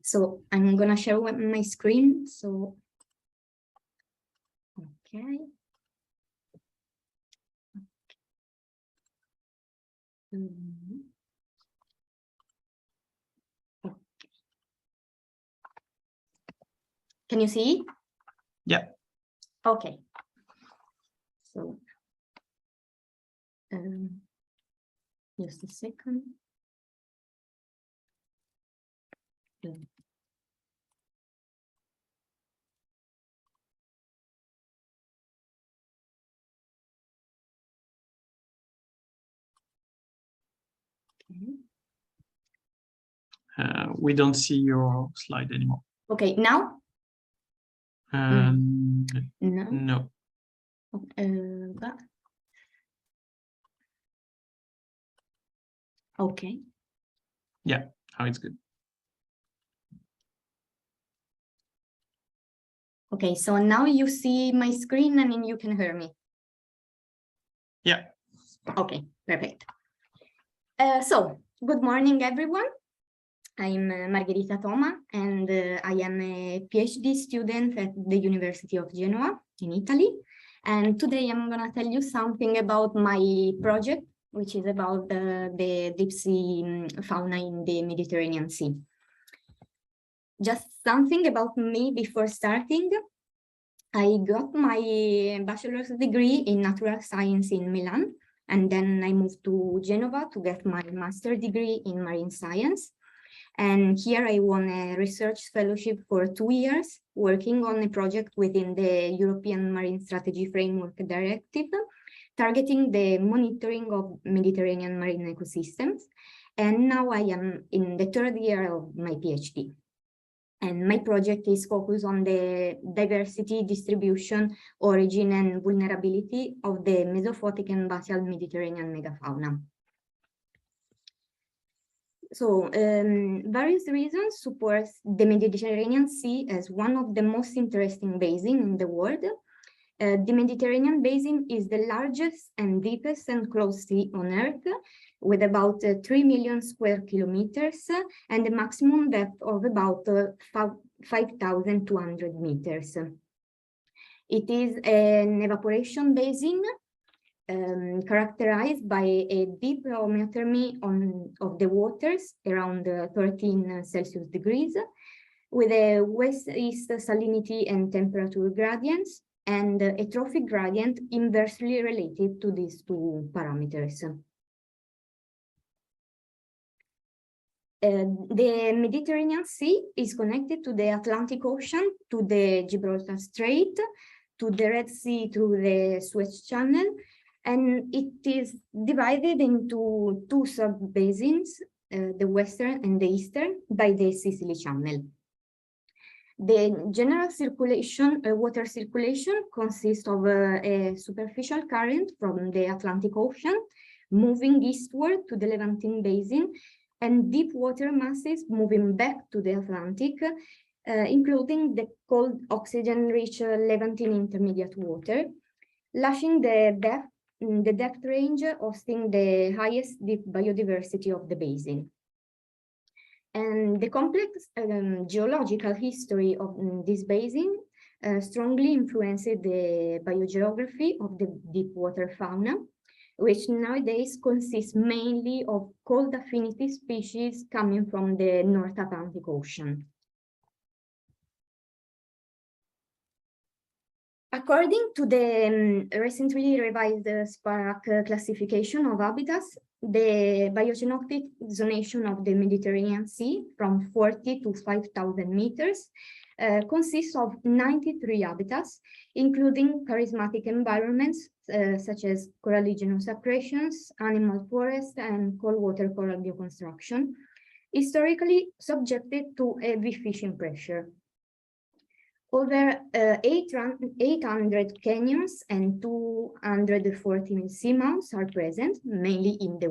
So I'm gonna share my screen. So, okay. Okay. Can you see? Yeah. Okay. So, just a second. We don't see your slide anymore. Okay, now? No. Okay. Yeah, now it's good. Okay, so now you see my screen and then you can hear me. Yeah. Okay, perfect. So, good morning, everyone. I'm Margherita Toma, and I am a PhD student at the University of Genova in Italy. And today I'm going to tell you something about my project, which is about the deep sea fauna in the Mediterranean Sea. Just something about me before starting. I got my bachelor's degree in natural science in Milan, and then I moved to Genova to get my master's degree in marine science. And here I won a research fellowship for 2 years, working on a project within the European Marine Strategy Framework Directive, targeting the monitoring of Mediterranean marine ecosystems. And now I am in the 3rd year of my PhD. And my project is focused on the diversity, distribution, origin, and vulnerability of the mesophotic and basal Mediterranean megafauna. So various reasons support the Mediterranean Sea as one of the most interesting basins in the world. The Mediterranean Basin is the largest and deepest enclosed sea on Earth, with about 3 million square kilometers and a maximum depth of about 5,200 meters. It is an evaporation basin characterized by a deep homeothermy of the waters around 13 Celsius degrees, with a west-east salinity and temperature gradients, and a trophic gradient inversely related to these two parameters. The Mediterranean Sea is connected to the Atlantic Ocean, to the Gibraltar Strait, to the Red Sea through the Suez Channel, and it is divided into 2 sub-basins, the western and the eastern, by the Sicily Channel. The general circulation, water circulation, consists of a superficial current from the Atlantic Ocean moving eastward to the Levantine Basin, and deep water masses moving back to the Atlantic, including the cold oxygen-rich Levantine intermediate water, lashing the depth range, hosting the highest deep biodiversity of the basin. And the complex geological history of this basin strongly influenced the biogeography of the deep water fauna, which nowadays consists mainly of cold affinity species coming from the North Atlantic Ocean. According to the recently revised SPARAC classification of habitats, the biogenetic zonation of the Mediterranean Sea from 40 to 5,000 meters consists of 93 habitats, including charismatic environments such as coralligenous accretions, animal forest, and cold water coral bioconstruction, historically subjected to heavy fishing pressure. Over 800 canyons and 240 seamounts are present, mainly in the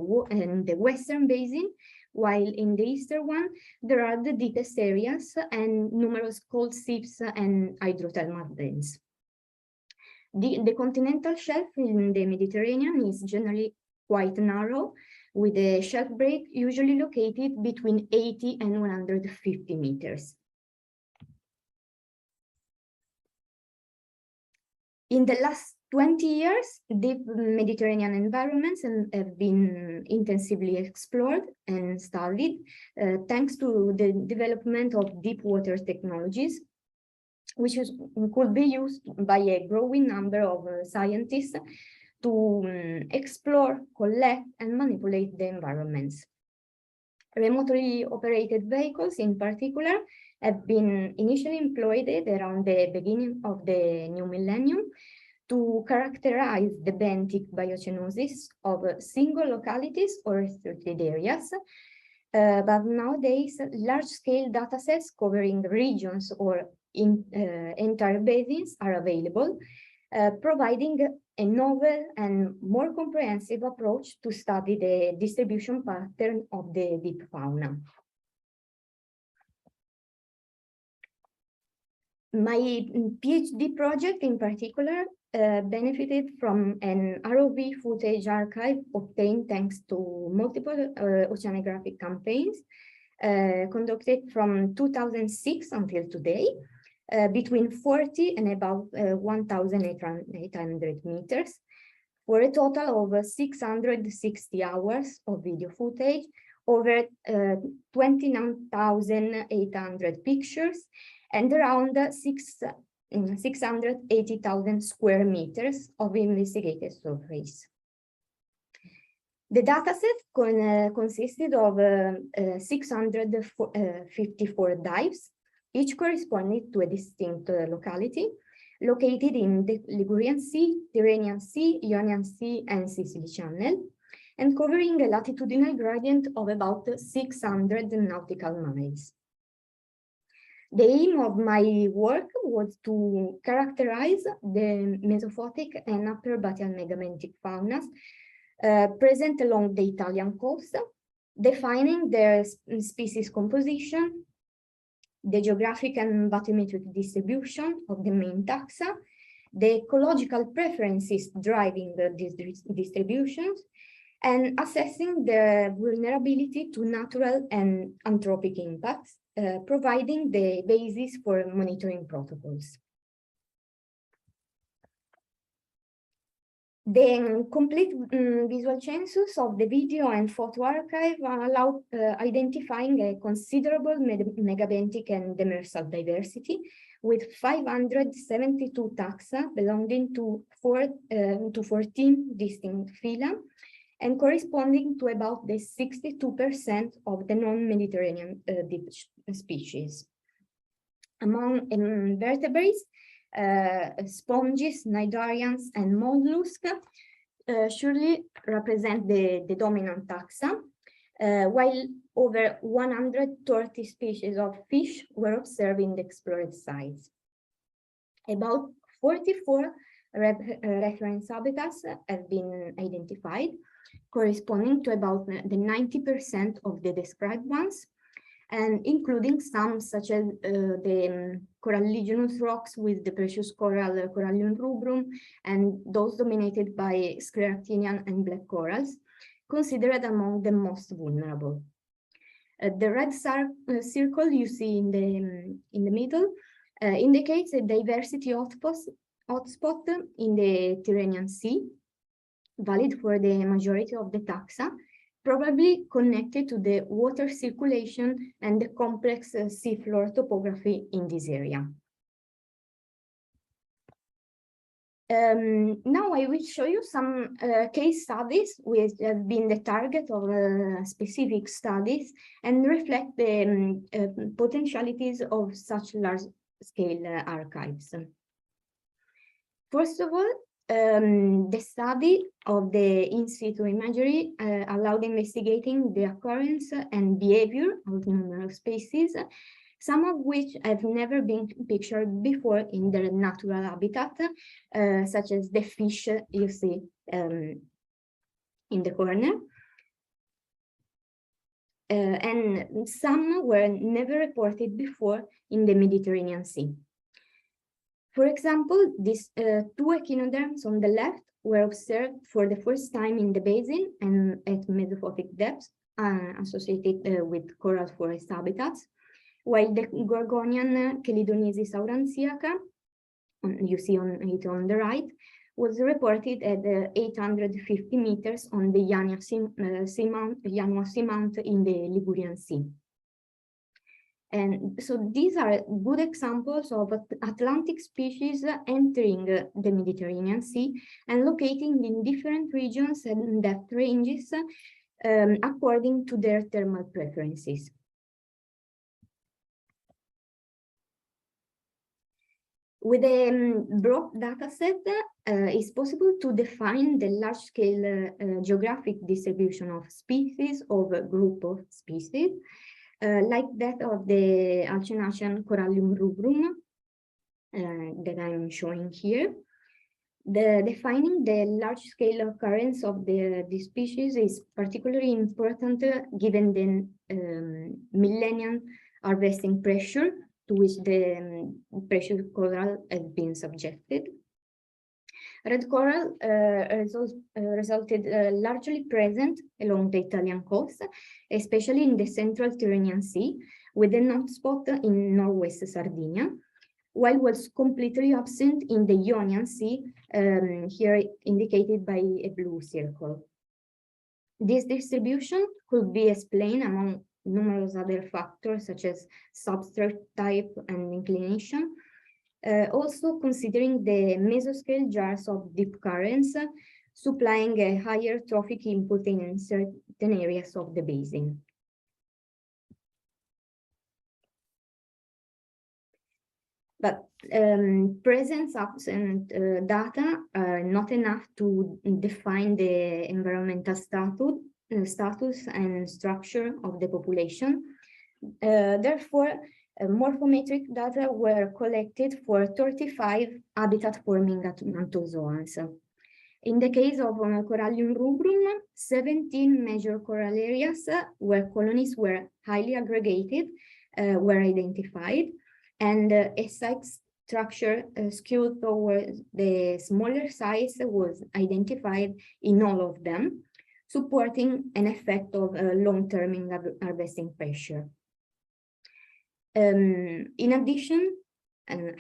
western basin, while in the eastern one, there are the deepest areas and numerous cold seeps and hydrothermal vents. The continental shelf in the Mediterranean is generally quite narrow, with a shelf break usually located between 80 and 150 meters. In the last 20 years, deep Mediterranean environments have been intensively explored and studied thanks to the development of deep water technologies, which could be used by a growing number of scientists to explore, collect, and manipulate the environments. Remotely operated vehicles, in particular, have been initially employed around the beginning of the new millennium to characterize the benthic biochenosis of single localities or restricted areas. But nowadays, large-scale datasets covering regions or entire basins are available, providing a novel and more comprehensive approach to study the distribution pattern of the deep fauna. My PhD project in particular benefited from an ROV footage archive obtained thanks to multiple oceanographic campaigns conducted from 2006 until today, between 40 and about 1,800 meters, for a total of 660 hours of video footage, over 29,800 pictures, and around 680,000 square meters of investigated surface. The dataset consisted of 654 dives, each corresponding to a distinct locality, located in the Ligurian Sea, Tyrrhenian Sea, Ionian Sea, and Sicily Channel, and covering a latitudinal gradient of about 600 nautical miles. The aim of my work was to characterize the mesophotic and upper Battian megabenthic faunas present along the Italian coast, defining their species composition, the geographic and bathymetric distribution of the main taxa, the ecological preferences driving these distributions, and assessing their vulnerability to natural and anthropic impacts, providing the basis for monitoring protocols. The complete visual census of the video and photo archive allowed identifying a considerable megabenthic and demersal diversity, with 572 taxa belonging to 14 distinct phyla, and corresponding to about the 62% of the non-Mediterranean deep species. Among invertebrates, sponges, cnidarians, and mollusks surely represent the dominant taxa, while over 130 species of fish were observed in the explored sites. About 44 reference habitats have been identified, corresponding to about the 90% of the described ones, and including some such as the coralligenous rocks with the precious coral Corallium rubrum, and those dominated by scleractinian and black corals, considered among the most vulnerable. The red circle you see in the middle indicates a diversity hotspot in the Tyrrhenian Sea, valid for the majority of the taxa, probably connected to the water circulation and the complex seafloor topography in this area. Now I will show you some case studies which have been the target of specific studies and reflect the potentialities of such large-scale archives. First of all, the study of the in-situ imagery allowed investigating the occurrence and behavior of numerous species, some of which have never been pictured before in their natural habitat, such as the fish you see in the corner. And some were never reported before in the Mediterranean Sea. For example, these two echinoderms on the left were observed for the first time in the basin and at mesophotic depths associated with coral forest habitats, while the Gorgonian Chelidonensis aurantiaca, you see it on the right, was reported at 850 meters on the Yanua Seamount in the Ligurian Sea. And so these are good examples of Atlantic species entering the Mediterranean Sea and locating in different regions and depth ranges according to their thermal preferences. With a broad dataset, it's possible to define the large-scale geographic distribution of species of a group of species, like that of the Alcenasian Corallium rubrum that I'm showing here. Defining the large-scale occurrence of the species is particularly important given the millennium harvesting pressure to which the precious coral has been subjected. Red coral resulted largely present along the Italian coast, especially in the central Tyrrhenian Sea, with an hotspot in northwest Sardinia, while was completely absent in the Ionian Sea, here indicated by a blue circle. This distribution could be explained among numerous other factors such as substrate type and inclination, also considering the mesoscale jars of deep currents supplying a higher trophic input in certain areas of the basin. But present absent data are not enough to define the environmental status and structure of the population. Therefore, morphometric data were collected for 35 habitat-forming anthozoans. In the case of Corallium rubrum, 17 major coral areas where colonies were highly aggregated were identified, and a site structure skewed towards the smaller size was identified in all of them, supporting an effect of long-term harvesting pressure. In addition,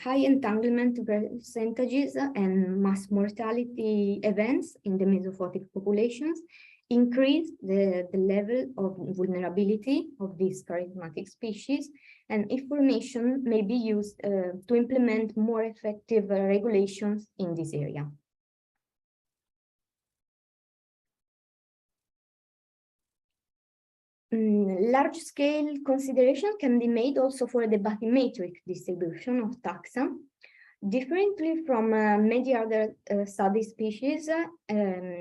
high entanglement percentages and mass mortality events in the mesophotic populations increase the level of vulnerability of these charismatic species, and information may be used to implement more effective regulations in this area. Large-scale consideration can be made also for the bathymetric distribution of taxa. Differently from many other study species,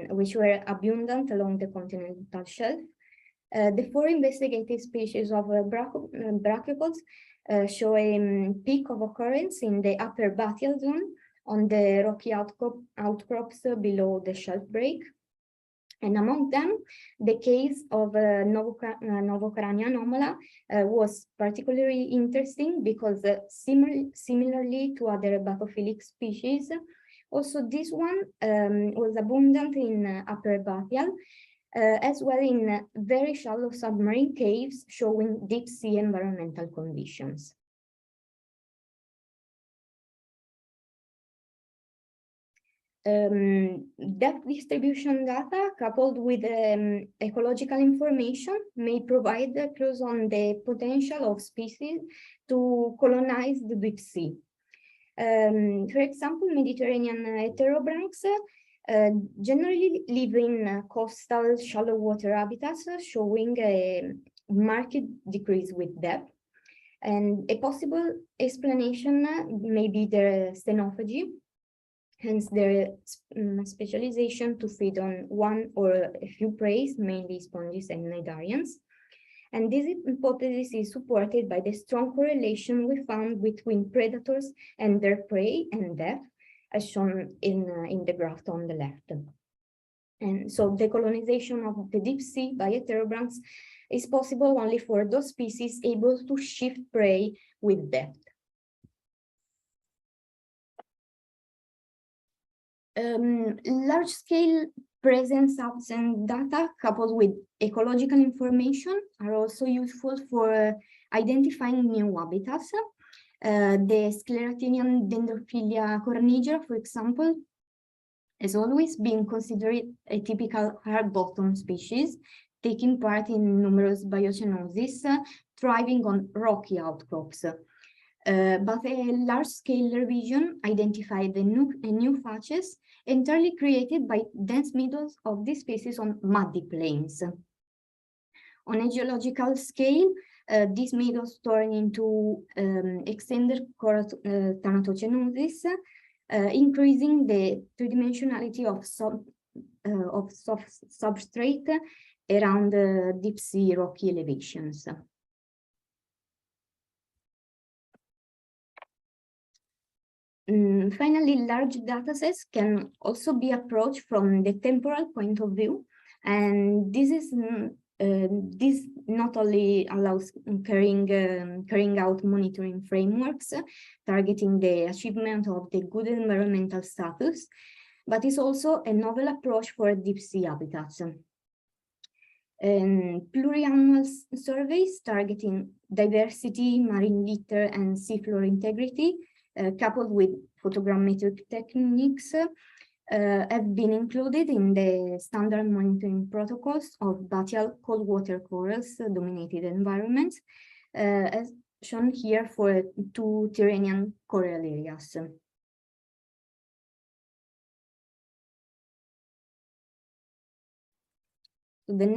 which were abundant along the continental shelf, the 4 investigated species of brachiopods show a peak of occurrence in the upper bathyal zone on the rocky outcrops below the shelf break. And among them, the case of Novocrania anomala was particularly interesting because similarly to other bathyphilic species, also this one was abundant in upper bathyal, as well in very shallow submarine caves showing deep sea environmental conditions. Depth distribution data coupled with ecological information may provide clues on the potential of species to colonize the deep sea. For example, Mediterranean heterobranchs generally live in coastal shallow water habitats, showing a marked decrease with depth. And a possible explanation may be their xenophagy, hence their specialization to feed on one or a few prey, mainly sponges and cnidarians. And this hypothesis is supported by the strong correlation we found between predators and their prey and depth, as shown in the graph on the left. And so the colonization of the deep sea by heterobranchs is possible only for those species able to shift prey with depth. Large-scale presence absent data coupled with ecological information are also useful for identifying new habitats. The Scleractinian Dendrophilia cornigera, for example, has always been considered a typical hard-bottom species, taking part in numerous biocenosis, thriving on rocky outcrops. But a large-scale revision identified the new patches entirely created by dense meadows of this species on muddy plains. On a geological scale, these meadows turn into extended thanatogenosis, increasing the three-dimensionality of substrate around deep sea rocky elevations. Finally, large datasets can also be approached from the temporal point of view, and this not only allows carrying out monitoring frameworks targeting the achievement of the good environmental status, but is also a novel approach for deep sea habitats. Pluriannual surveys targeting diversity, marine litter, and seafloor integrity, coupled with photogrammetric techniques, have been included in the standard monitoring protocols of bathyal cold water corals dominated environments, as shown here for 2 Tyrrhenian coral areas. The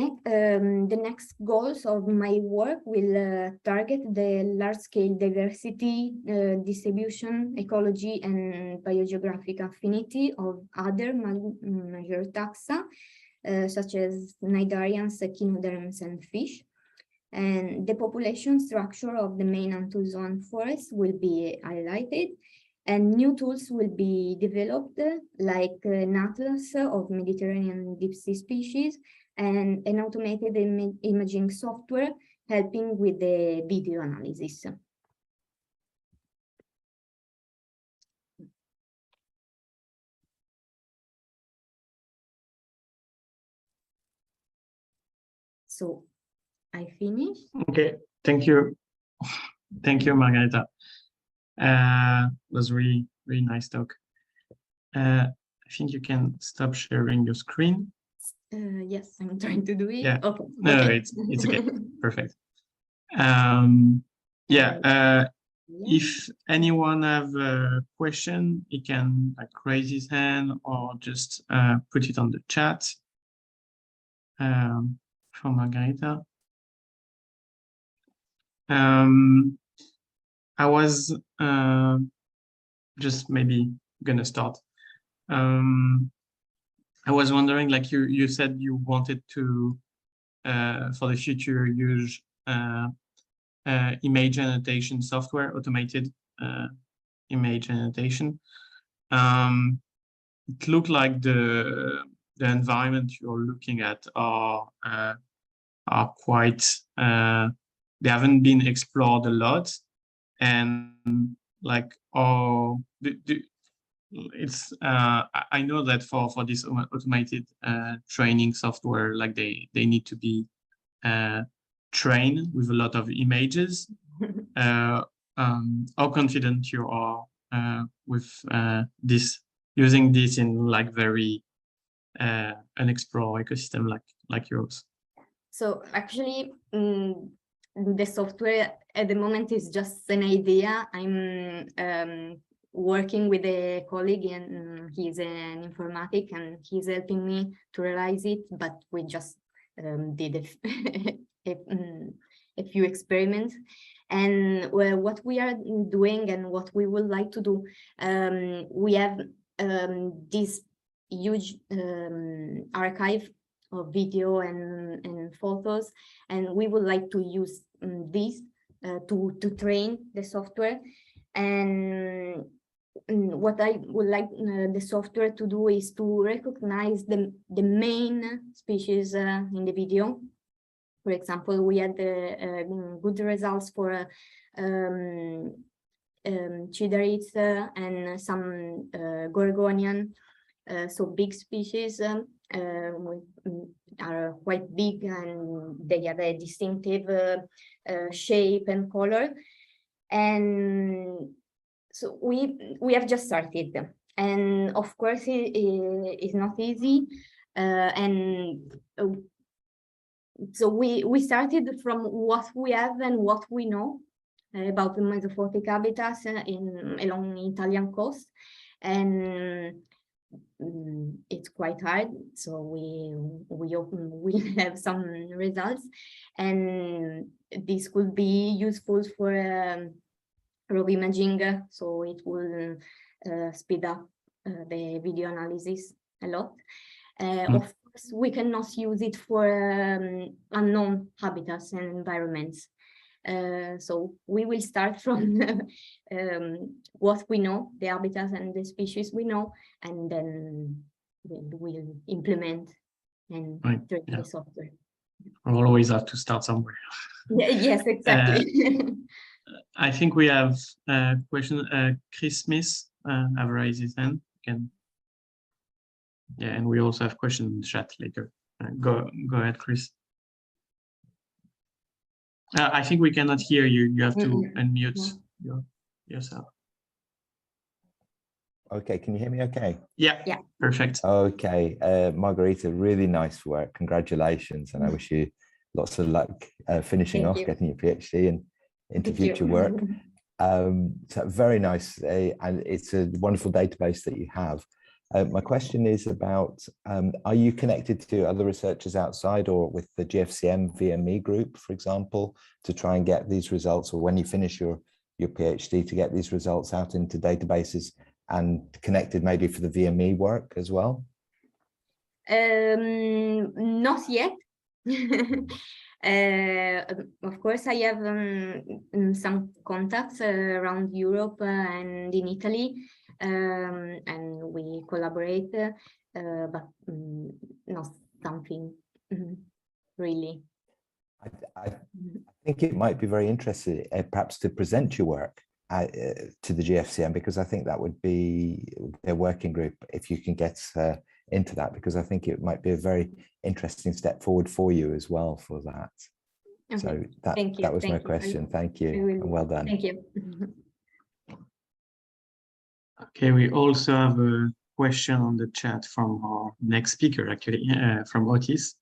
next goals of my work will target the large-scale diversity, distribution, ecology, and biogeographic affinity of other major taxa, such as cnidarians, echinoderms, and fish. And the population structure of the main anthozoan forest will be highlighted, and new tools will be developed, like an atlas of Mediterranean deep sea species, and an automated imaging software helping with the video analysis. So I finished. Okay, thank you. Thank you, Margherita. It was really nice talk. I think you can stop sharing your screen. Yes, I'm trying to do it. Yeah. Okay. No, okay. it's okay. Perfect. Yeah. If anyone have a question, he can raise his hand or just put it on the chat. From Margherita. I was just maybe gonna start. I was wondering, like you said, you wanted to for the future use image annotation software, automated image annotation. It looked like the environment you're looking at are quite they haven't been explored a lot, and like it's I know that for this automated training software, like they need to be trained with a lot of images. How confident you are with this, using this in like very unexplored ecosystem like yours? So actually, the software at the moment is just an idea. I'm working with a colleague, and he's an informatic, and he's helping me to realize it. But we just did a few experiments, and what we are doing and what we would like to do, we have this huge archive of video and photos, and we would like to use this to train the software. And what I would like the software to do is to recognize the main species in the video. For example, we had good results for chidarids and some gorgonian. So big species are quite big and they have a distinctive shape and color. And so we have just started, and of course it's not easy. So we started from what we have and what we know about the mesophotic habitats along the Italian coast, and it's quite hard. So we have some results, and this could be useful for ROV imaging. So it will speed up the video analysis a lot. Of course, we cannot use it for unknown habitats and environments. So we will start from what we know, the habitats and the species we know, and then we'll implement and train the software. We'll always have to start somewhere. Yes, exactly. I think we have a question. Chris Smith have raised his hand. Yeah, and we also have questions in the chat later. Go ahead, Chris. I think we cannot hear you. You have to unmute yourself. Okay, can you hear me okay? Yeah, perfect. Okay, Margherita, really nice work. Congratulations, and I wish you lots of luck finishing off, getting your PhD and into future work. So very nice, and it's a wonderful database that you have. My question is about, are you connected to other researchers outside or with the GFCM VME group, for example, to try and get these results, or when you finish your PhD to get these results out into databases and connected maybe for the VME work as well? Not yet. Of course, I have some contacts around Europe and in Italy, and we collaborate, but not something really. I think it might be very interesting, perhaps, to present your work to the GFCM, because I think that would be a working group if you can get into that, because I think it might be a very interesting step forward for you as well for that. Okay. So that was my question. Thank you, and well done. Thank you. Okay, we also have a question on the chat from our next speaker, actually, from Otis.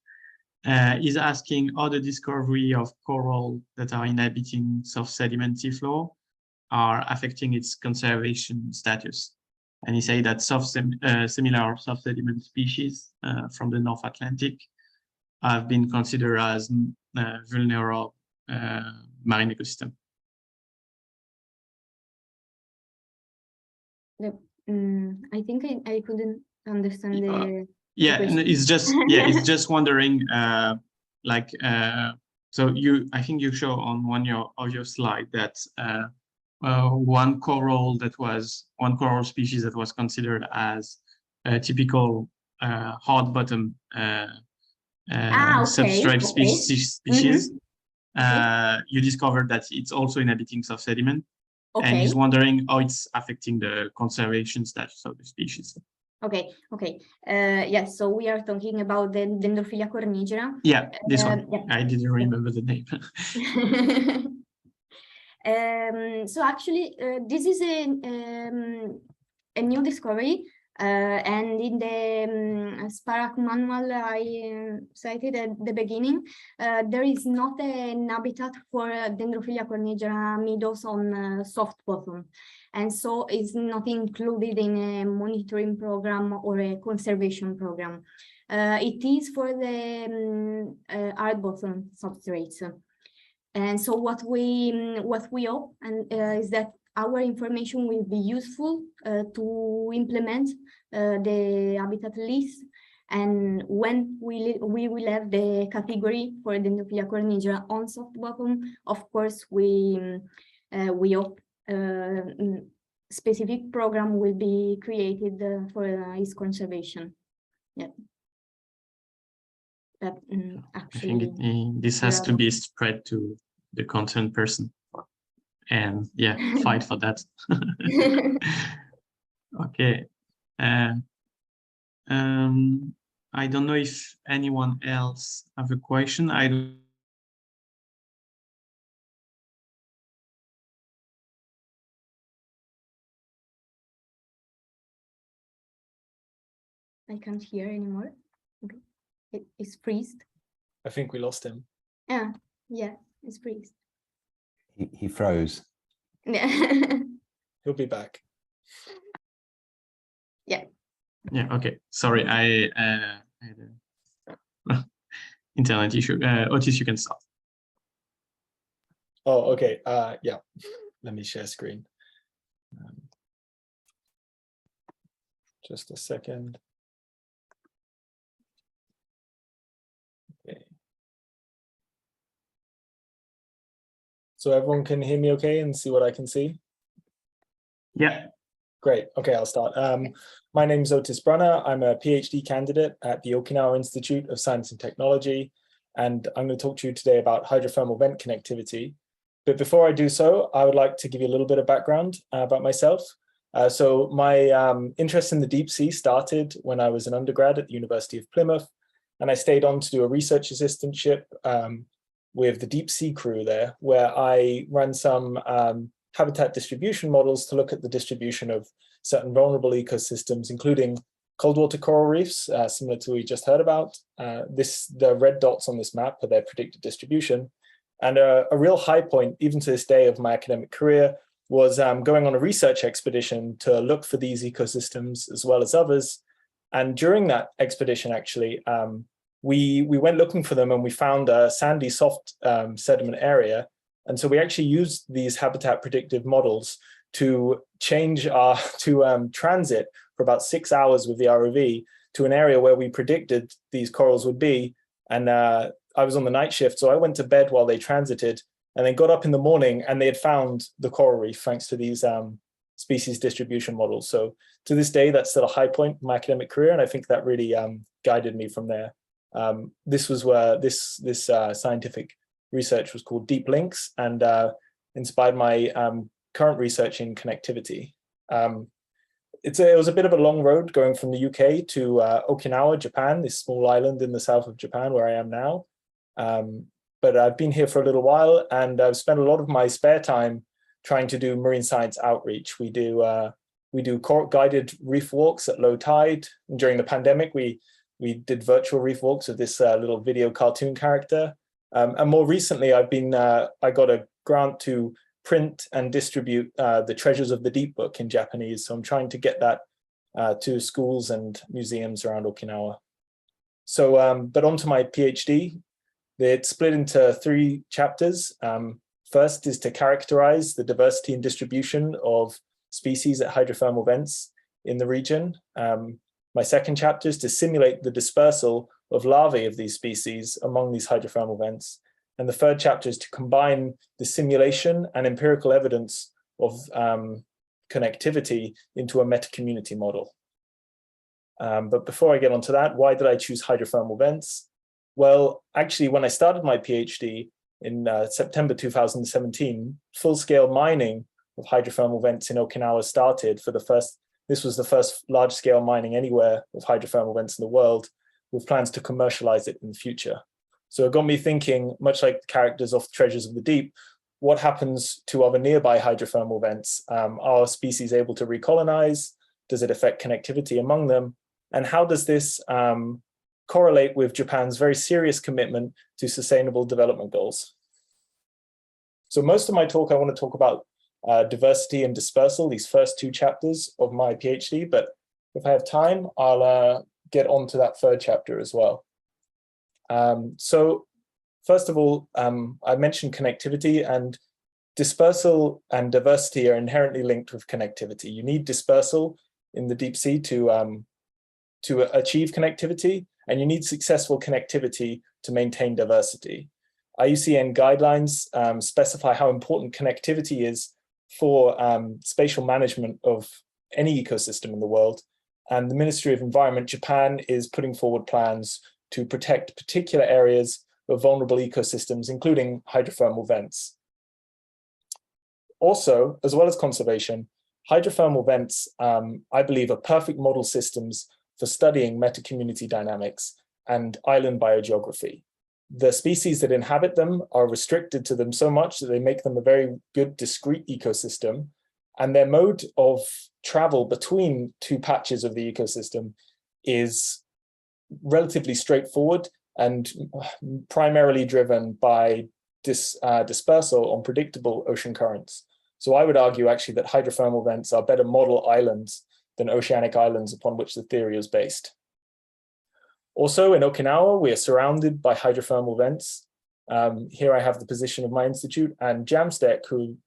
He's asking, are the discovery of coral that are inhabiting soft sediment seafloor are affecting its conservation status? And he said that similar soft sediment species from the North Atlantic have been considered as vulnerable marine ecosystem. I think I couldn't understand the question. It's just it's just wondering, so I think you show on one of your slide that one coral species that was considered as a typical hard bottom substrate species. You discovered that it's also inhabiting soft sediment. And he's wondering how it's affecting the conservation status of the species. Okay. Yes, so we are talking about the Dendrophylla cornigera. Yeah, this one. Yeah. I didn't remember the name. So actually, this is a new discovery. And in the SPARAC manual I cited at the beginning, there is not an habitat for Dendrophylla cornigera meadows on soft bottom, and so it's not included in a monitoring program or a conservation program. It is for the hard bottom substrates, and so what we hope is that our information will be useful to implement the habitat list, and when we will have the category for Dendrophylla cornigera on soft bottom, of course we hope specific program will be created for its conservation. Yeah. But actually, I think this has to be spread to the concerned person. And yeah, fight for that. Okay. I don't know if anyone else have a question. I can't hear anymore. Okay. It's freezed. I think we lost him. Yeah, it's freezed. He froze. Yeah. He'll be back. Yeah. Yeah. Okay. Sorry, I had a internet issue. Otis, you can start. Oh, okay. Yeah. Let me share screen. Just a second. Okay. So everyone can hear me okay and see what I can see? Yeah. Great. Okay, I'll start. My name is Otis Brunner. I'm a PhD candidate at the Okinawa Institute of Science and Technology, and I'm going to talk to you today about hydrothermal vent connectivity. But before I do so, I would like to give you a little bit of background about myself. So my interest in the deep sea started when I was an undergrad at the University of Plymouth, and I stayed on to do a research assistantship with the deep sea crew there, where I ran some habitat distribution models to look at the distribution of certain vulnerable ecosystems, including cold water coral reefs, similar to what we just heard about. The red dots on this map are their predicted distribution. And a real high point, even to this day, of my academic career was going on a research expedition to look for these ecosystems as well as others. And during that expedition, actually, we went looking for them and we found a sandy soft sediment area. And so we actually used these habitat predictive models to change transit for about 6 hours with the ROV to an area where we predicted these corals would be. And I was on the night shift, so I went to bed while they transited and then got up in the morning and they had found the coral reef thanks to these species distribution models. So to this day, that's still a high point in my academic career. And I think that really guided me from there. This was where this scientific research was called Deep Links and inspired my current research in connectivity. It was a bit of a long road going from the UK to Okinawa, Japan, this small island in the south of Japan where I am now. But I've been here for a little while and I've spent a lot of my spare time trying to do marine science outreach. We do guided reef walks at low tide. And during the pandemic, we did virtual reef walks with this little video cartoon character. And more recently, I got a grant to print and distribute the Treasures of the Deep book in Japanese. So I'm trying to get that to schools and museums around Okinawa. So, but onto my PhD. It's split into 3 chapters. First is to characterize the diversity and distribution of species at hydrothermal vents in the region. My second chapter is to simulate the dispersal of larvae of these species among these hydrothermal vents. And the third chapter is to combine the simulation and empirical evidence of connectivity into a meta-community model. But before I get onto that, why did I choose hydrothermal vents? Well, actually, when I started my PhD in September 2017, full-scale mining of hydrothermal vents in Okinawa started for this was the first large-scale mining anywhere of hydrothermal vents in the world, with plans to commercialize it in the future. So it got me thinking, much like the characters of Treasures of the Deep, what happens to other nearby hydrothermal vents? Are species able to recolonize? Does it affect connectivity among them? And how does this correlate with Japan's very serious commitment to sustainable development goals? So most of my talk, I want to talk about diversity and dispersal, these first 2 chapters of my PhD, but if I have time, I'll get on to that third chapter as well. So first of all, I mentioned connectivity, and dispersal and diversity are inherently linked with connectivity. You need dispersal in the deep sea to achieve connectivity, and you need successful connectivity to maintain diversity. IUCN guidelines specify how important connectivity is for spatial management of any ecosystem in the world. And the Ministry of Environment, Japan, is putting forward plans to protect particular areas of vulnerable ecosystems, including hydrothermal vents. Also, as well as conservation, hydrothermal vents, I believe, are perfect model systems for studying meta-community dynamics and island biogeography. The species that inhabit them are restricted to them so much that they make them a very good discrete ecosystem, and their mode of travel between two patches of the ecosystem is relatively straightforward and primarily driven by dispersal on predictable ocean currents. So I would argue actually that hydrothermal vents are better model islands than oceanic islands upon which the theory is based. Also in Okinawa, we are surrounded by hydrothermal vents. Here I have the position of my institute and JAMSTEC, who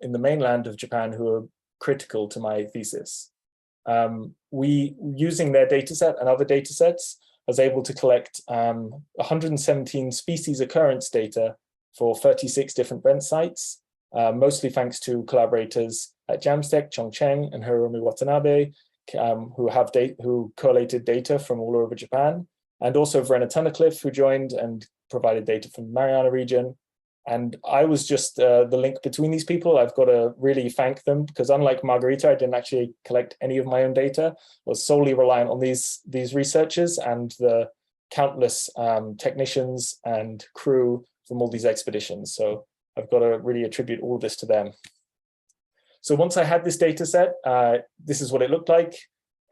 in the mainland of Japan, who are critical to my thesis. We, using their dataset and other datasets, was able to collect 117 species occurrence data for 36 different vent sites, mostly thanks to collaborators at JAMSTEC, Chongqing and Hiromi Watanabe, who collated data from all over Japan, and also Verena Tunnicliffe, who joined and provided data from the Mariana region. And I was just the link between these people. I've got to really thank them, because unlike Margherita, I didn't actually collect any of my own data. I was solely reliant on these researchers and the countless technicians and crew from all these expeditions. So I've got to really attribute all of this to them. So once I had this data set, this is what it looked like: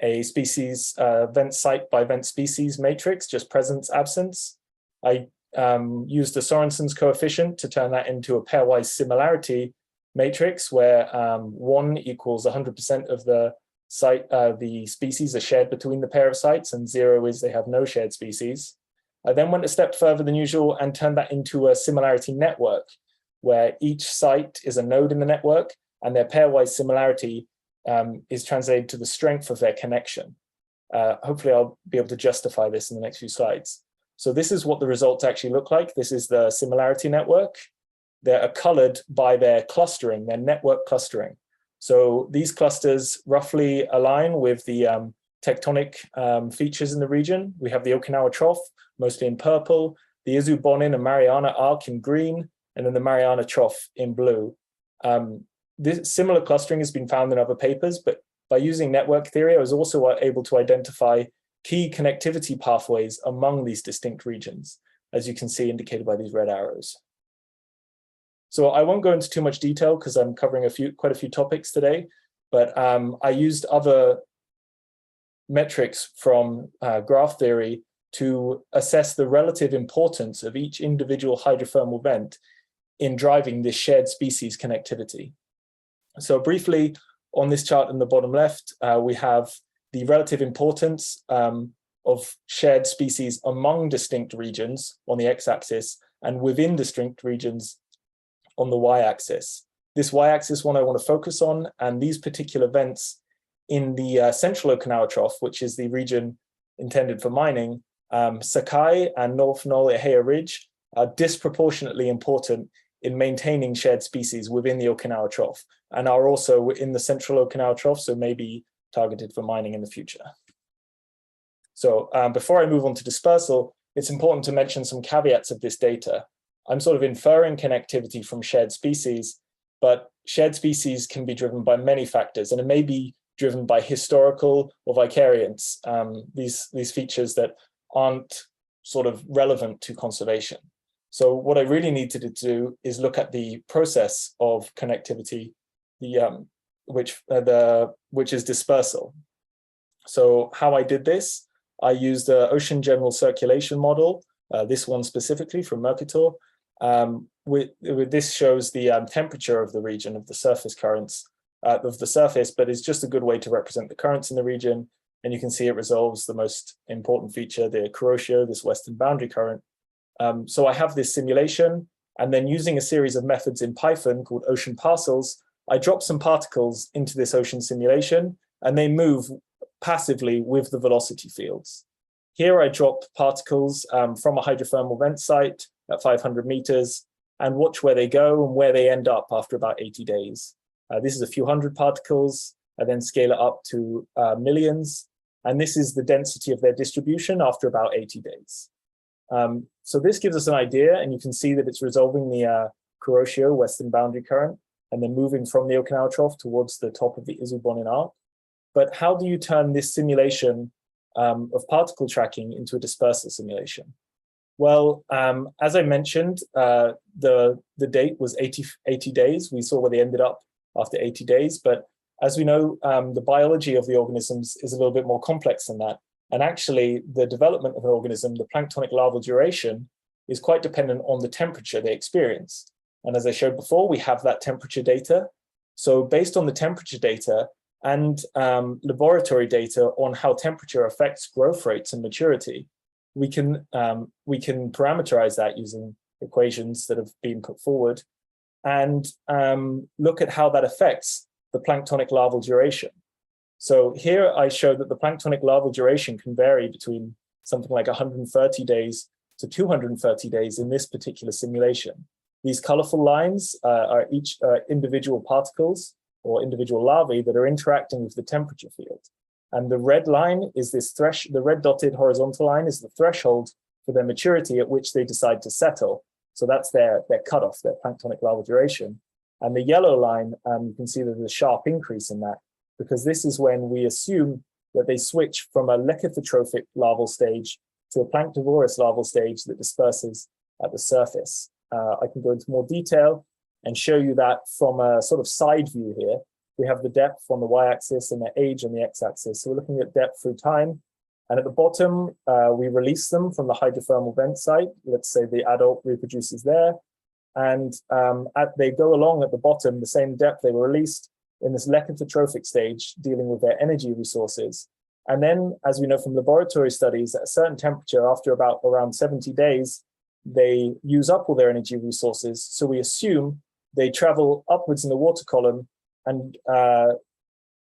a species vent site by vent species matrix, just presence, absence. I used the Sorensen's coefficient to turn that into a pairwise similarity matrix, where 1 equals 100% of the site, the species are shared between the pair of sites, and 0 is they have no shared species. I then went a step further than usual and turned that into a similarity network, where each site is a node in the network, and their pairwise similarity is translated to the strength of their connection. Hopefully I'll be able to justify this in the next few slides. So this is what the results actually look like. This is the similarity network. They're colored by their clustering, their network clustering. So these clusters roughly align with the tectonic features in the region. We have the Okinawa Trough, mostly in purple, the Izu Bonin and Mariana Arc in green, and then the Mariana Trough in blue. This similar clustering has been found in other papers, but by using network theory, I was also able to identify key connectivity pathways among these distinct regions, as you can see indicated by these red arrows. So I won't go into too much detail because I'm covering quite a few topics today, but I used other metrics from graph theory to assess the relative importance of each individual hydrothermal vent in driving this shared species connectivity. So briefly, on this chart in the bottom left, we have the relative importance of shared species among distinct regions on the x-axis and within distinct regions on the y-axis. This y-axis one I want to focus on, and these particular vents in the central Okinawa Trough, which is the region intended for mining, Sakai and North Knoll Ehea Ridge are disproportionately important in maintaining shared species within the Okinawa Trough, and are also in the central Okinawa Trough, so maybe targeted for mining in the future. So before I move on to dispersal, it's important to mention some caveats of this data. I'm sort of inferring connectivity from shared species, but shared species can be driven by many factors, and it may be driven by historical or vicariance, these features that aren't sort of relevant to conservation. So what I really needed to do is look at the process of connectivity, which is dispersal. So how I did this, I used the ocean general circulation model, this one specifically from Mercator. This shows the temperature of the region, of the surface currents, of the surface, but it's just a good way to represent the currents in the region. And you can see it resolves the most important feature, the Kuroshio, this western boundary current. So I have this simulation, and then using a series of methods in Python called ocean parcels, I drop some particles into this ocean simulation, and they move passively with the velocity fields. Here I drop particles from a hydrothermal vent site at 500 meters and watch where they go and where they end up after about 80 days. This is a few hundred particles. I then scale it up to millions, and this is the density of their distribution after about 80 days. So this gives us an idea, and you can see that it's resolving the Kuroshio western boundary current and then moving from the Okinawa Trough towards the top of the Izu Bonin Arc. But how do you turn this simulation of particle tracking into a dispersal simulation? Well, as I mentioned, the date was 80 days. We saw where they ended up after 80 days. But as we know, the biology of the organisms is a little bit more complex than that. And actually, the development of an organism, the planktonic larval duration, is quite dependent on the temperature they experience. And as I showed before, we have that temperature data. So based on the temperature data and laboratory data on how temperature affects growth rates and maturity, we can parameterize that using equations that have been put forward and look at how that affects the planktonic larval duration. So here I show that the planktonic larval duration can vary between something like 130 days to 230 days in this particular simulation. These colorful lines are each individual particles or individual larvae that are interacting with the temperature field. And the red line is this the red dotted horizontal line is the threshold for their maturity at which they decide to settle. So that's their cutoff, their planktonic larval duration. And the yellow line, you can see there's a sharp increase in that, because this is when we assume that they switch from a lecithotrophic larval stage to a planktivorous larval stage that disperses at the surface. I can go into more detail and show you that from a sort of side view here. We have the depth on the y-axis and the age on the x-axis. So we're looking at depth through time. And at the bottom, we release them from the hydrothermal vent site. Let's say the adult reproduces there. And they go along at the bottom, the same depth they were released in this lecithotrophic stage, dealing with their energy resources. And then, as we know from laboratory studies, at a certain temperature, after around 70 days, they use up all their energy resources. So we assume they travel upwards in the water column and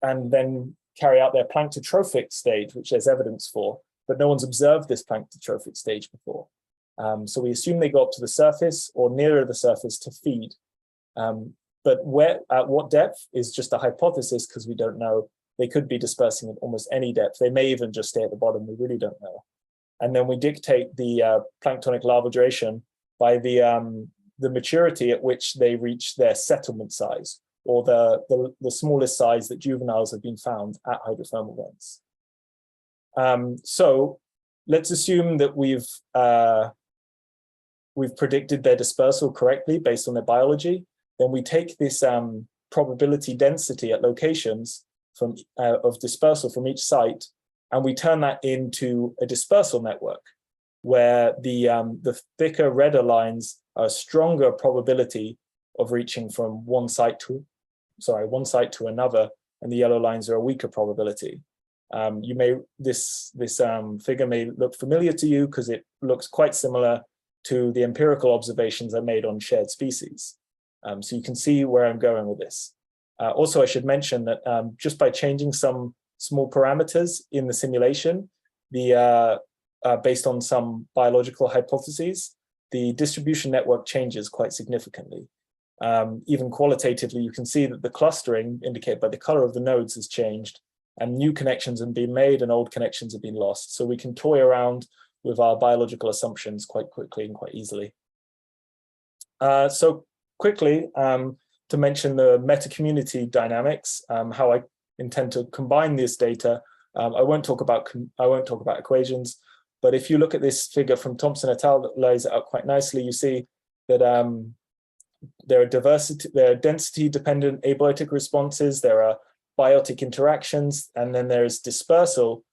then carry out their planktotrophic stage, which there's evidence for, but no one's observed this planktotrophic stage before. So we assume they go up to the surface or nearer the surface to feed. But at what depth is just a hypothesis, because we don't know. They could be dispersing at almost any depth. They may even just stay at the bottom. We really don't know. And then we dictate the planktonic larval duration by the maturity at which they reach their settlement size, or the smallest size that juveniles have been found at hydrothermal vents. So let's assume that we've predicted their dispersal correctly based on their biology. Then we take this probability density at locations of dispersal from each site, and we turn that into a dispersal network where the thicker redder lines are a stronger probability of reaching from one site to another, and the yellow lines are a weaker probability. This figure may look familiar to you because it looks quite similar to the empirical observations I made on shared species. So you can see where I'm going with this. Also, I should mention that just by changing some small parameters in the simulation, based on some biological hypotheses, the distribution network changes quite significantly. Even qualitatively, you can see that the clustering, indicated by the color of the nodes, has changed, and new connections have been made and old connections have been lost. So we can toy around with our biological assumptions quite quickly and quite easily. So quickly, to mention the meta-community dynamics, how I intend to combine this data. I won't talk about equations, but if you look at this figure from Thompson et al. That lays it out quite nicely, you see that there are density-dependent abiotic responses, there are biotic interactions, and then there is dispersal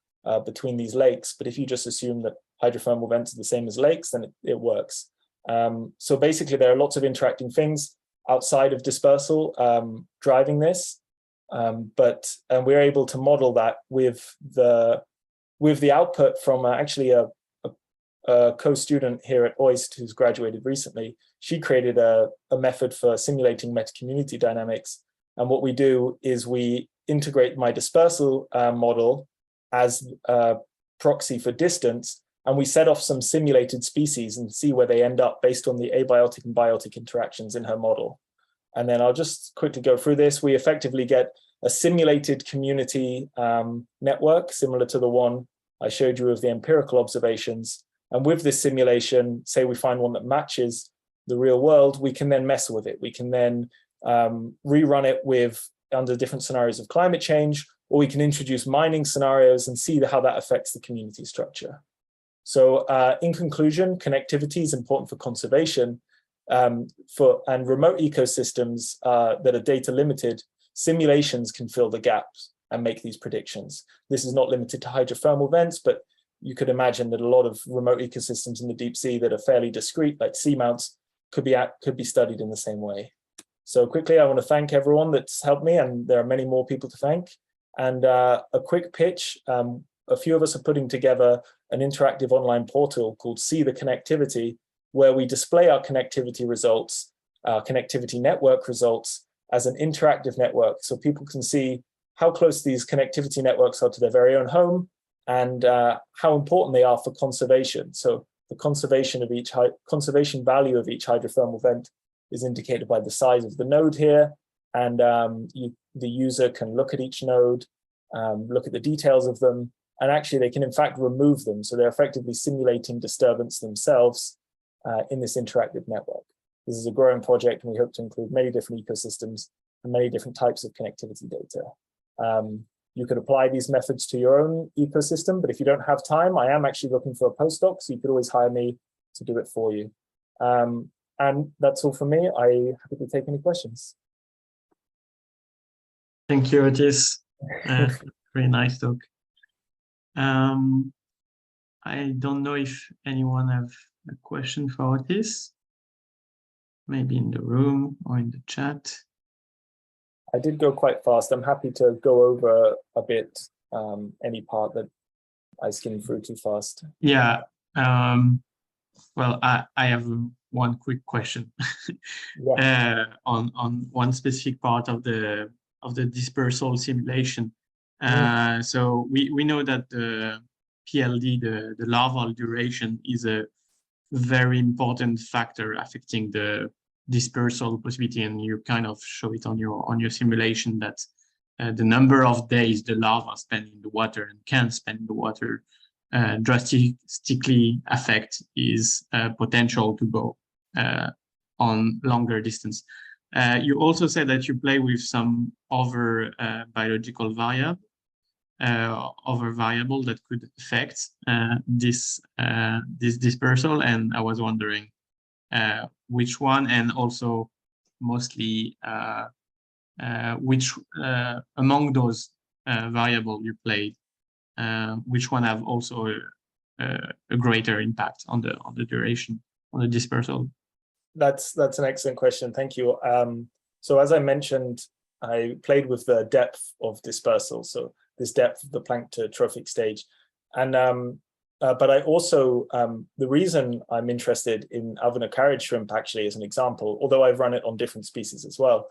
between these lakes. But if you just assume that hydrothermal vents are the same as lakes, then it works. So basically, there are lots of interacting things outside of dispersal driving this, but we're able to model that with the output from actually a co-student here at OIST who's graduated recently. She created a method for simulating meta-community dynamics, and what we do is we integrate my dispersal model as a proxy for distance, and we set off some simulated species and see where they end up based on the abiotic and biotic interactions in her model. And then I'll just quickly go through this. We effectively get a simulated community network similar to the one I showed you of the empirical observations. And with this simulation, say we find one that matches the real world, we can then mess with it. We can then rerun it with under different scenarios of climate change, or we can introduce mining scenarios and see how that affects the community structure. So in conclusion, connectivity is important for conservation, and remote ecosystems that are data limited, simulations can fill the gaps and make these predictions. This is not limited to hydrothermal vents, but you could imagine that a lot of remote ecosystems in the deep sea that are fairly discrete, like seamounts, could be studied in the same way. So quickly, I want to thank everyone that's helped me, and there are many more people to thank. And a quick pitch, a few of us are putting together an interactive online portal called See the Connectivity, where we display our connectivity results, our connectivity network results as an interactive network, so people can see how close these connectivity networks are to their very own home and how important they are for conservation. So the conservation value of each hydrothermal vent is indicated by the size of the node here, and the user can look at each node, look at the details of them, and actually they can in fact remove them. So they're effectively simulating disturbance themselves in this interactive network. This is a growing project, and we hope to include many different ecosystems and many different types of connectivity data. You could apply these methods to your own ecosystem, but if you don't have time, I am actually looking for a postdoc, so you could always hire me to do it for you. And that's all for me. I'm happy to take any questions. Thank you, Otis. Very nice talk. I don't know if anyone have a question for Otis, maybe in the room or in the chat. I did go quite fast. I'm happy to go over a bit, any part that I skimmed through too fast. Yeah. Well, I have one quick question yeah. On one specific part of the dispersal simulation. So we know that the PLD, the larval duration, is a very important factor affecting the dispersal possibility, and you kind of show it on your simulation that the number of days the larva spend in the water and can spend in the water drastically affect its potential to go on longer distance. You also said that you play with some other biological variable that could affect this dispersal, and I was wondering which one, and also mostly which among those variables you played, which one have also a greater impact on the duration, on the dispersal? That's an excellent question. Thank you. So as I mentioned, I played with the depth of dispersal, so this depth of the planktotrophic stage, and but I also the reason I'm interested in alvinocarid shrimp, actually, as an example, although I've run it on different species as well,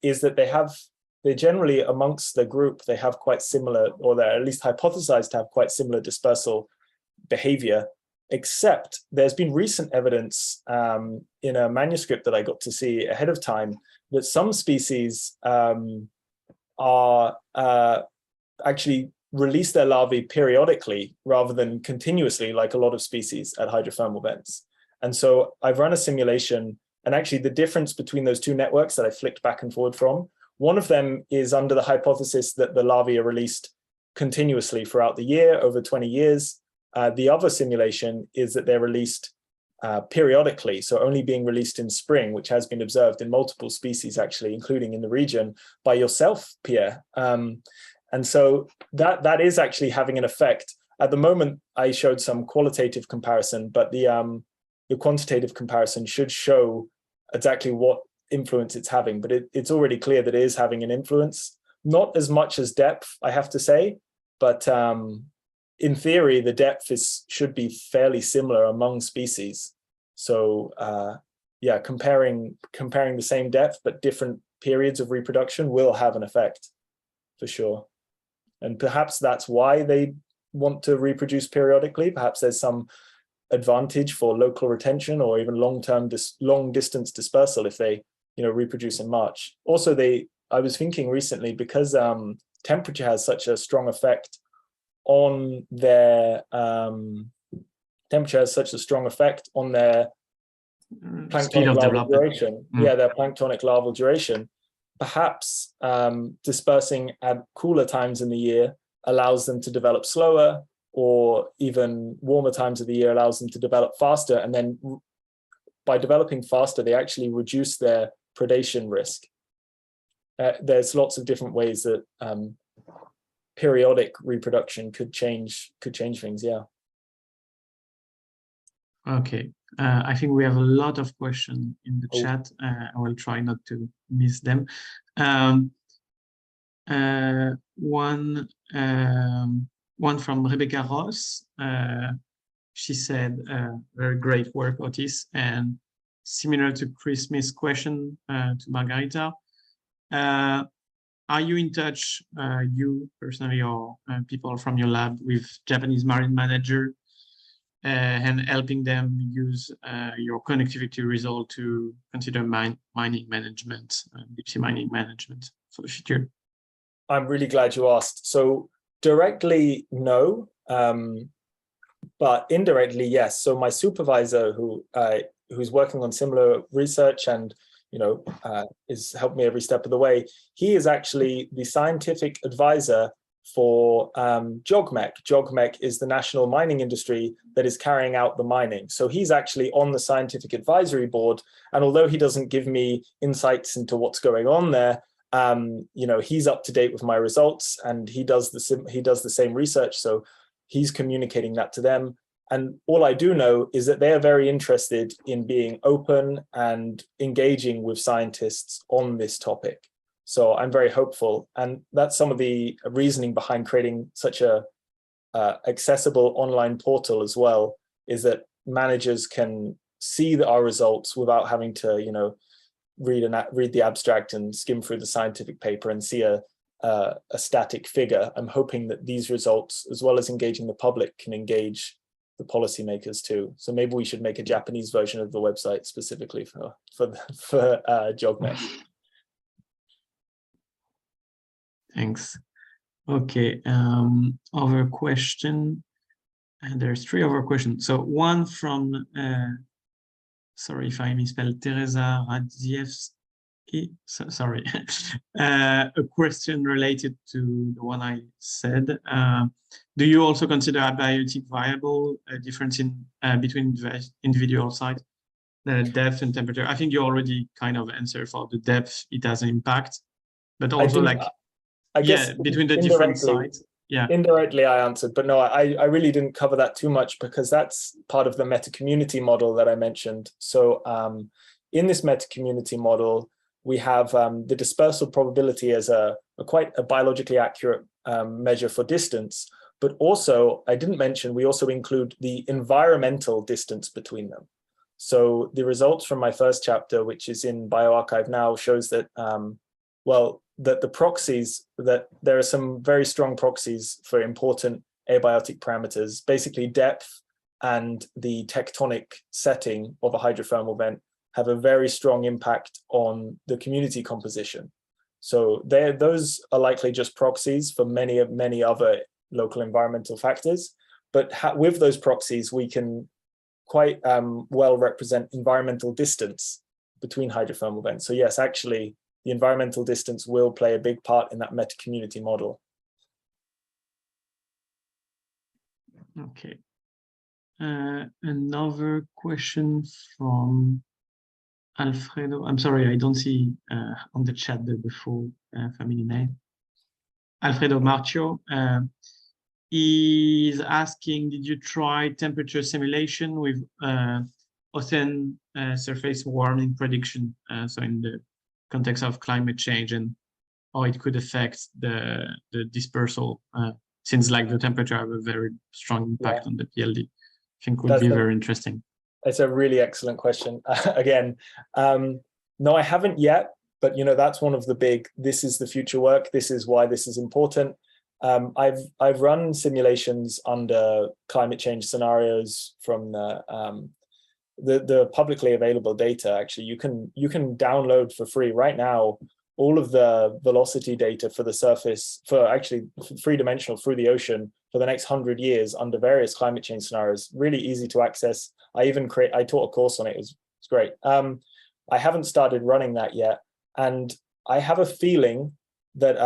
is that they generally, amongst the group, they have quite similar, or they're at least hypothesized to have quite similar dispersal behavior, except there's been recent evidence in a manuscript that I got to see ahead of time that some species are actually release their larvae periodically rather than continuously, like a lot of species at hydrothermal vents. And so I've run a simulation, and actually the difference between those two networks that I flicked back and forward from, one of them is under the hypothesis that the larvae are released continuously throughout the year, over 20 years. The other simulation is that they're released periodically, so only being released in spring, which has been observed in multiple species, actually, including in the region, by yourself, Pierre. And so that is actually having an effect. At the moment, I showed some qualitative comparison, but the quantitative comparison should show exactly what influence it's having. But it's already clear that it is having an influence. Not as much as depth, I have to say, but in theory, the depth should be fairly similar among species. So yeah, comparing the same depth but different periods of reproduction will have an effect, for sure. And perhaps that's why they want to reproduce periodically. Perhaps there's some advantage for local retention or even long-term long-distance dispersal if they, reproduce in March. Also, I was thinking recently, because temperature has such a strong effect on their planktonic larval duration. Yeah, their planktonic larval duration. perhaps dispersing at cooler times in the year allows them to develop slower, or even warmer times of the year allows them to develop faster. And then by developing faster, they actually reduce their predation risk. There's lots of different ways that periodic reproduction could change things. Yeah. Okay, I think we have a lot of questions in the chat. I will try not to miss them. One from Rebecca Ross. She said, very great work, Otis, and similar to Chris Smith's question to Margherita. Are you in touch, you personally or people from your lab, with Japanese marine manager and helping them use your connectivity result to consider mining management, deep sea mining management for the future? I'm really glad you asked. So directly, no, but indirectly, yes. So my supervisor, who's working on similar research and is helped me every step of the way, he is actually the scientific advisor for JOGMEC. JOGMEC is the national mining industry that is carrying out the mining. So he's actually on the scientific advisory board. And although he doesn't give me insights into what's going on there, he's up to date with my results, and he does the same research. So he's communicating that to them. And all I do know is that they are very interested in being open and engaging with scientists on this topic. So I'm very hopeful. And that's some of the reasoning behind creating such a accessible online portal as well, is that managers can see our results without having to, read the abstract and skim through the scientific paper and see a static figure. I'm hoping that these results, as well as engaging the public, can engage the policymakers too. So maybe we should make a Japanese version of the website specifically for JOGMEC. Thanks. Okay, other question, and there's 3 other questions. So one from, sorry if I misspelled, Teresa Radziewski, sorry, a question related to the one I said. Do you also consider abiotic viable, a difference in between individual sites, the depth and temperature? I think you already kind of answered for the depth, it has an impact, but also I guess between the different sites. Yeah. Indirectly I answered, but no, I really didn't cover that too much, because that's part of the meta-community model that I mentioned. So in this meta-community model, we have the dispersal probability as quite a biologically accurate measure for distance, but also, I didn't mention, we also include the environmental distance between them. So the results from my first chapter, which is in bioRxiv now, shows that, that the proxies, that there are some very strong proxies for important abiotic parameters, basically depth and the tectonic setting of a hydrothermal vent have a very strong impact on the community composition. So those are likely just proxies for many other local environmental factors, but with those proxies, we can quite well represent environmental distance between hydrothermal vents. So yes, actually, the environmental distance will play a big part in that meta-community model. Okay. Another question from Alfredo. I'm sorry, I don't see on the chat the full family name. Alfredo Marcio is asking, did you try temperature simulation with ocean surface warming prediction? So in the context of climate change, and how it could affect the dispersal, since the temperature have a very strong impact on the PLD. I think would be very interesting. It's a really excellent question. Again, no, I haven't yet, but that's one of the big, this is the future work. This is why this is important. I've run simulations under climate change scenarios from the publicly available data. Actually, you can download for free right now all of the velocity data for the surface, for actually 3-dimensional through the ocean for the next 100 years under various climate change scenarios. Really easy to access. I taught a course on it. It's great. I haven't started running that yet. And I have a feeling that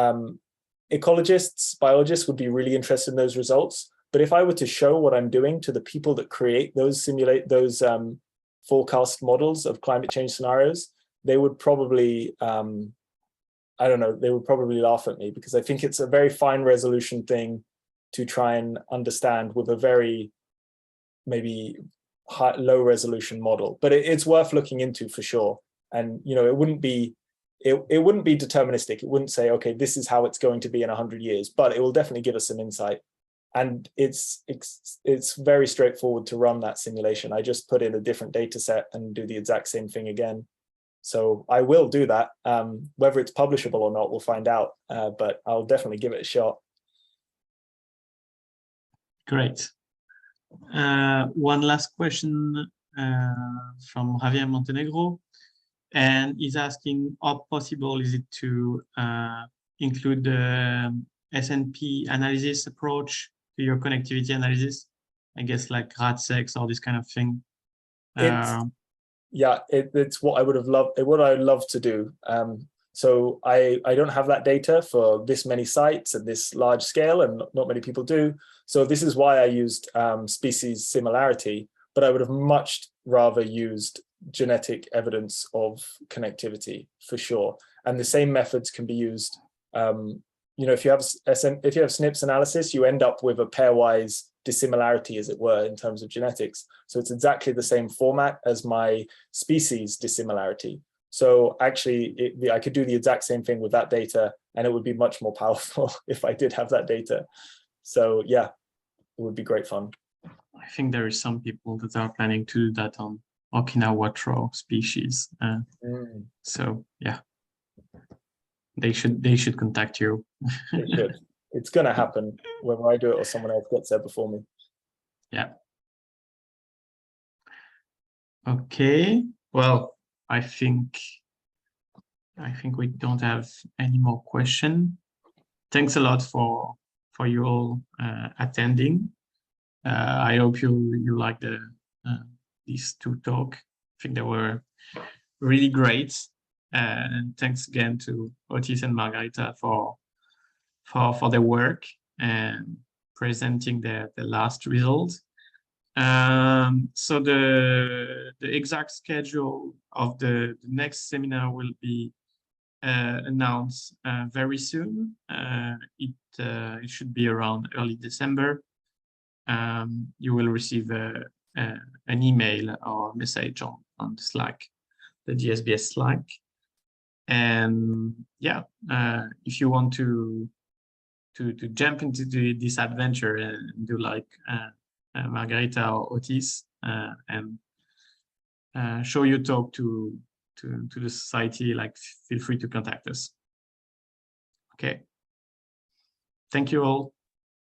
ecologists, biologists would be really interested in those results. But if I were to show what I'm doing to the people that create those, simulate those forecast models of climate change scenarios, they would probably, I don't know, they would probably laugh at me, because I think it's a very fine resolution thing to try and understand with a very maybe low resolution model. But it's worth looking into for sure. And you know, it wouldn't be deterministic. It wouldn't say, okay, this is how it's going to be in 100 years, but it will definitely give us some insight. And it's very straightforward to run that simulation. I just put in a different data set and do the exact same thing again. So I will do that. Whether it's publishable or not, we'll find out, but I'll definitely give it a shot. Great. One last question from Javier Montenegro, and he's asking how possible is it to include the SNP analysis approach to your connectivity analysis? I guess like RADSEX or this kind of thing. Yeah, it's what I would have loved, what I'd love to do. So I don't have that data for this many sites at this large scale, and not many people do. So this is why I used species similarity, but I would have much rather used genetic evidence of connectivity for sure. And the same methods can be used. You know, if you have SNPs analysis, you end up with a pairwise dissimilarity, as it were, in terms of genetics. So it's exactly the same format as my species dissimilarity. So actually, I could do the exact same thing with that data, and it would be much more powerful if I did have that data. So yeah, it would be great fun. I think there is some people that are planning to do that on Okinawa trout species. So yeah, they should contact you. They should. It's going to happen, whether I do it or someone else gets there before me. Yeah. Okay. Well, I think we don't have any more questions. Thanks a lot for you all attending. I hope you liked these two talks. I think they were really great. And thanks again to Otis and Margherita for their work and presenting the last results. So the exact schedule of the next seminar will be announced very soon. It should be around early December. You will receive an email or message on the Slack, the GSBS Slack. And yeah, if you want to jump into this adventure and do like Margherita or Otis and show your talk to the society, like feel free to contact us. Okay. Thank you all.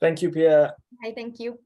Thank you, Pierre. Hi, thank you.